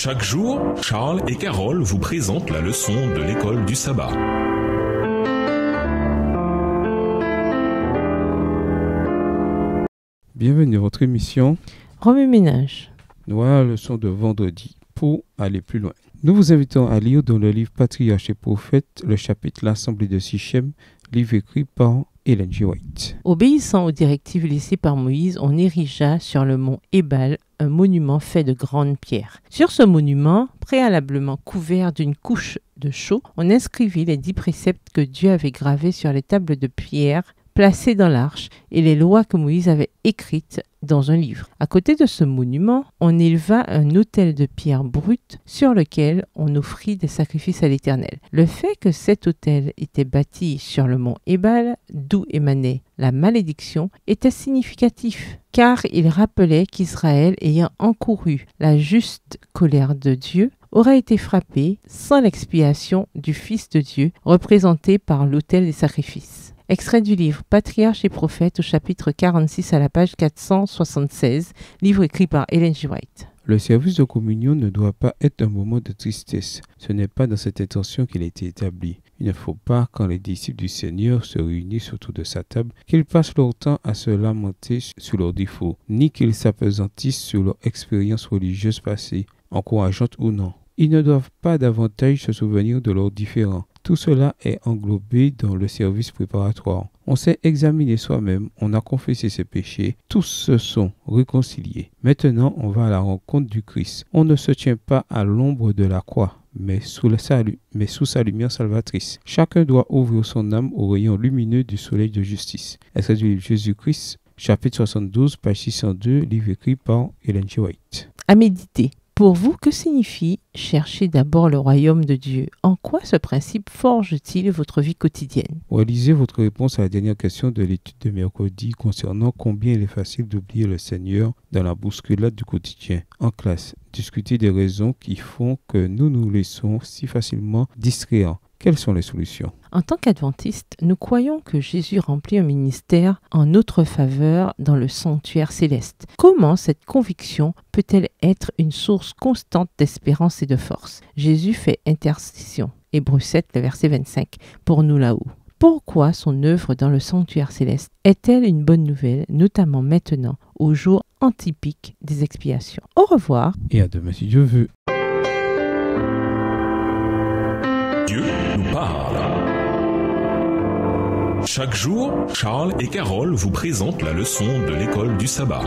Chaque jour, Charles et Carole vous présentent la leçon de l'école du sabbat. Bienvenue à votre émission Remue-ménage. Voilà la leçon de vendredi pour aller plus loin. Nous vous invitons à lire dans le livre Patriarches et Prophètes le chapitre L'Assemblée de Sichem, livre écrit par Ellen G. White. Obéissant aux directives laissées par Moïse, on érigea sur le mont Ébal un monument fait de grandes pierres. Sur ce monument, préalablement couvert d'une couche de chaux, on inscrivit les 10 préceptes que Dieu avait gravés sur les tables de pierre placées dans l'arche et les lois que Moïse avait écrites dans un livre. À côté de ce monument, on éleva un autel de pierre brute sur lequel on offrit des sacrifices à l'Éternel. Le fait que cet autel était bâti sur le mont Ébal, d'où émanait la malédiction, était significatif, car il rappelait qu'Israël, ayant encouru la juste colère de Dieu, aurait été frappé sans l'expiation du Fils de Dieu, représenté par l'autel des sacrifices. Extrait du livre Patriarches et Prophètes au chapitre 46 à la page 476, livre écrit par Ellen G. White. Le service de communion ne doit pas être un moment de tristesse. Ce n'est pas dans cette intention qu'il a été établi. Il ne faut pas, quand les disciples du Seigneur se réunissent autour de sa table, qu'ils passent leur temps à se lamenter sur leurs défauts, ni qu'ils s'apesantissent sur leur expérience religieuse passée, encourageante ou non. Ils ne doivent pas davantage se souvenir de leurs différends. Tout cela est englobé dans le service préparatoire. On s'est examiné soi-même, on a confessé ses péchés, tous se sont réconciliés. Maintenant, on va à la rencontre du Christ. On ne se tient pas à l'ombre de la croix, mais sous sa lumière salvatrice. Chacun doit ouvrir son âme aux rayons lumineux du soleil de justice. Extrait du livre Jésus-Christ, chapitre 72, page 602, livre écrit par Ellen G. White. À méditer. Pour vous, que signifie chercher d'abord le royaume de Dieu? En quoi ce principe forge-t-il votre vie quotidienne? Réalisez votre réponse à la dernière question de l'étude de mercredi concernant combien il est facile d'oublier le Seigneur dans la bousculade du quotidien. En classe, discutez des raisons qui font que nous nous laissons si facilement distraire. Quelles sont les solutions? En tant qu'adventistes, nous croyons que Jésus remplit un ministère en notre faveur dans le sanctuaire céleste. Comment cette conviction peut-elle être une source constante d'espérance et de force? Jésus fait intercession, Hébreux 7, le verset 25, pour nous là-haut. Pourquoi son œuvre dans le sanctuaire céleste est-elle une bonne nouvelle, notamment maintenant, au jour antipique des expiations? Au revoir. Et à demain si Dieu veut. Dieu nous parle. Chaque jour, Charles et Carole vous présentent la leçon de l'école du sabbat.